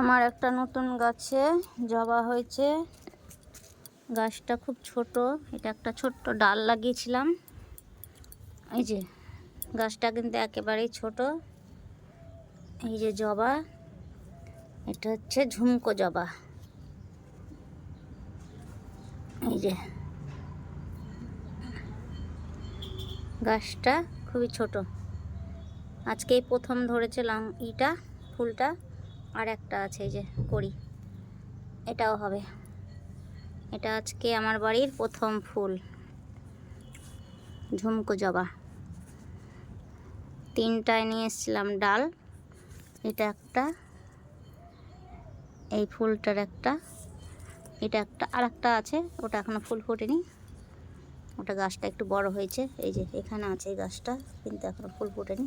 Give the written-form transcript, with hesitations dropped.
আমার একটা নতুন গাছে জবা হয়েছে। গাছটা খুব ছোট, এটা একটা ছোট্ট ডাল লাগিয়েছিলাম। এই যে গাছটা কিন্তু একেবারেই ছোট। এই যে জবা, এটা হচ্ছে ঝুমকো জবা। এই যে গাছটা খুবই ছোট, আজকেই প্রথম ধরেছে ফুলটা। আর একটা আছে, এই যে কড়ি, এটাও হবে। এটা আজকে আমার বাড়ির প্রথম ফুল, ঝুমকো জবা। তিনটায় নিয়ে এসেছিলাম ডাল, এটা একটা, এই ফুলটার একটা, এটা একটা, আর একটা আছে, ওটা এখনো ফুল ফোটেনি। ওটা গাছটা একটু বড় হয়েছে, এই যে এখানে আছে এই গাছটা, কিন্তু এখনো ফুল ফোটেনি।